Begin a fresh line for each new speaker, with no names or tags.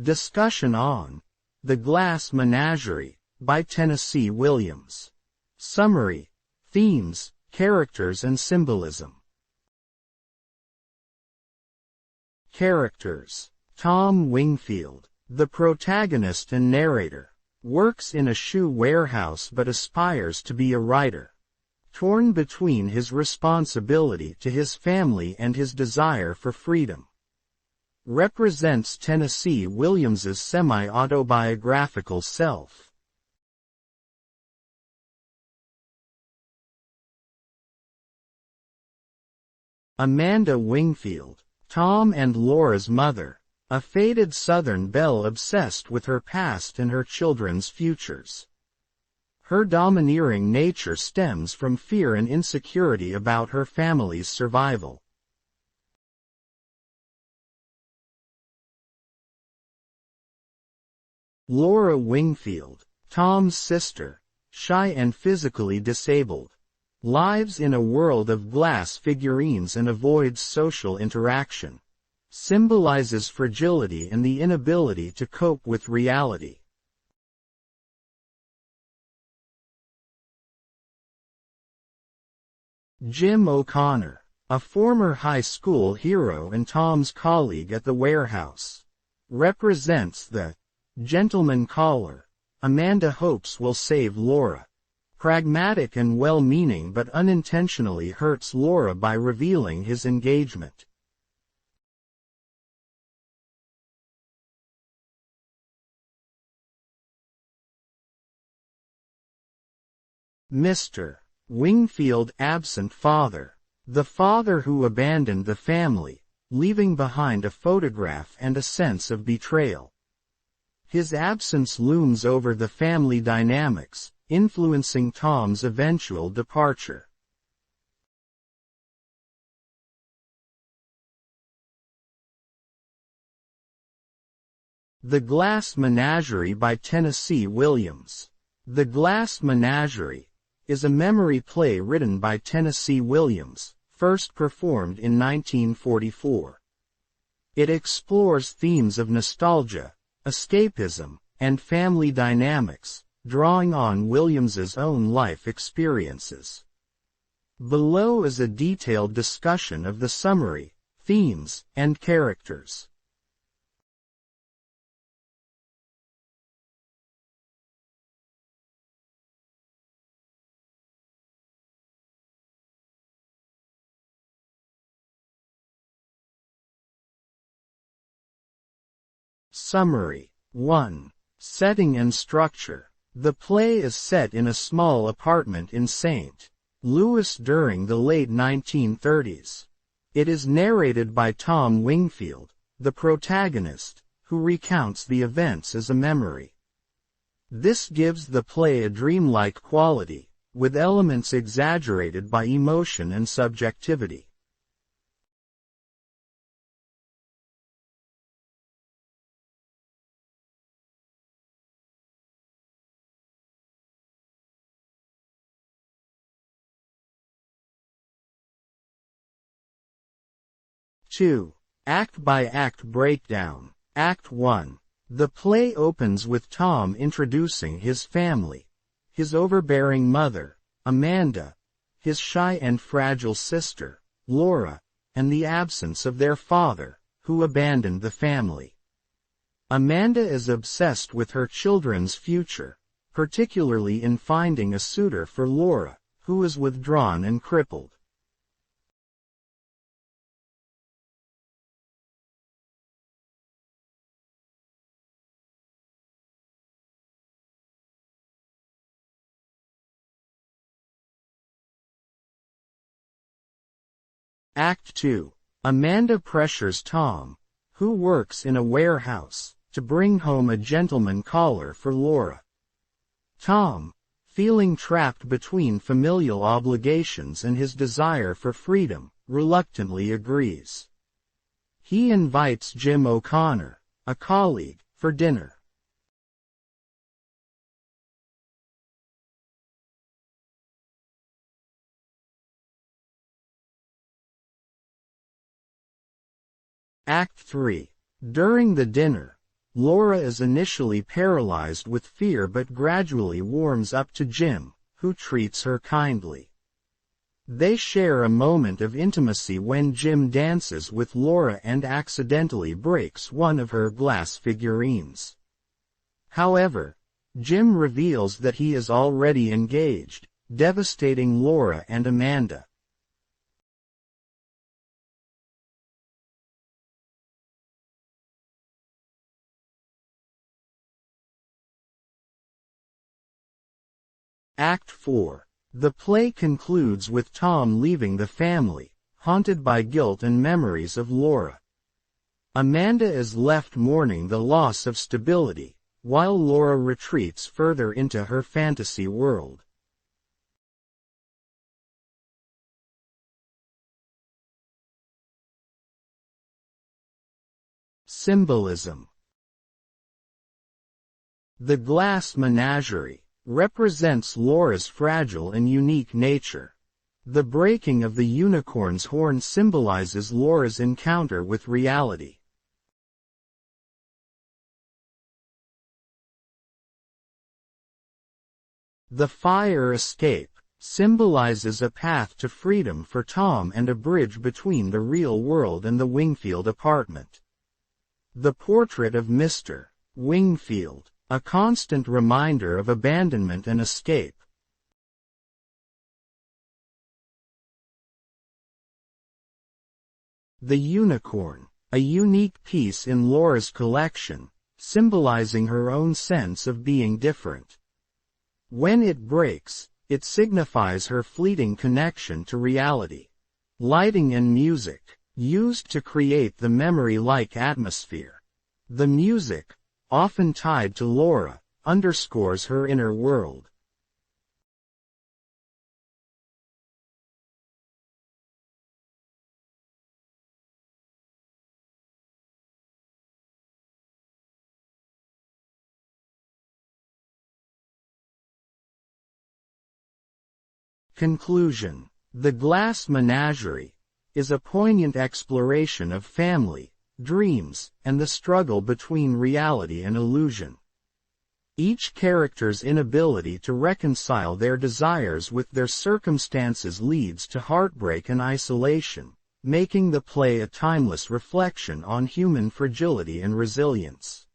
Discussion on The Glass Menagerie by Tennessee Williams. Summary, themes, characters and symbolism. Characters. Tom Wingfield, the protagonist and narrator, works in a shoe warehouse but aspires to be a writer. Torn between his responsibility to his family and his desire for freedom. Represents Tennessee Williams's semi-autobiographical self. Amanda Wingfield, Tom and Laura's mother, a faded Southern belle obsessed with her past and her children's futures. Her domineering nature stems from fear and insecurity about her family's survival. Laura Wingfield, Tom's sister, shy and physically disabled, lives in a world of glass figurines and avoids social interaction, symbolizes fragility and the inability to cope with reality. Jim O'Connor, a former high school hero and Tom's colleague at the warehouse, represents the gentleman caller Amanda hopes will save Laura. Pragmatic and well-meaning but unintentionally hurts Laura by revealing his engagement. Mr. Wingfield, absent father, the father who abandoned the family, leaving behind a photograph and a sense of betrayal. His absence looms over the family dynamics, influencing Tom's eventual departure. The Glass Menagerie by Tennessee Williams. The Glass Menagerie is a memory play written by Tennessee Williams, first performed in 1944. It explores themes of nostalgia, escapism, and family dynamics, drawing on Williams's own life experiences. Below is a detailed discussion of the summary, themes, and characters. Summary. 1. Setting and structure. The play is set in a small apartment in St. Louis during the late 1930s. It is narrated by Tom Wingfield, the protagonist, who recounts the events as a memory. This gives the play a dreamlike quality, with elements exaggerated by emotion and subjectivity. Two. Act-by-act breakdown. Act 1. The play opens with Tom introducing his family, his overbearing mother, Amanda, his shy and fragile sister, Laura, and the absence of their father, who abandoned the family. Amanda is obsessed with her children's future, particularly in finding a suitor for Laura, who is withdrawn and crippled. Act 2. Amanda pressures Tom, who works in a warehouse, to bring home a gentleman caller for Laura. Tom, feeling trapped between familial obligations and his desire for freedom, reluctantly agrees. He invites Jim O'Connor, a colleague, for dinner. Act 3. During the dinner, Laura is initially paralyzed with fear but gradually warms up to Jim, who treats her kindly. They share a moment of intimacy when Jim dances with Laura and accidentally breaks one of her glass figurines. However, Jim reveals that he is already engaged, devastating Laura and Amanda. Act 4. The play concludes with Tom leaving the family, haunted by guilt and memories of Laura. Amanda is left mourning the loss of stability, while Laura retreats further into her fantasy world. Symbolism. The Glass Menagerie represents Laura's fragile and unique nature. The breaking of the unicorn's horn symbolizes Laura's encounter with reality. The fire escape symbolizes a path to freedom for Tom and a bridge between the real world and the Wingfield apartment. The portrait of Mr. Wingfield, a constant reminder of abandonment and escape. The unicorn, a unique piece in Laura's collection, symbolizing her own sense of being different. When it breaks, it signifies her fleeting connection to reality. Lighting and music, used to create the memory-like atmosphere. The music, often tied to Laura, underscores her inner world. Conclusion. The Glass Menagerie is a poignant exploration of family, dreams, and the struggle between reality and illusion. Each character's inability to reconcile their desires with their circumstances leads to heartbreak and isolation, making the play a timeless reflection on human fragility and resilience.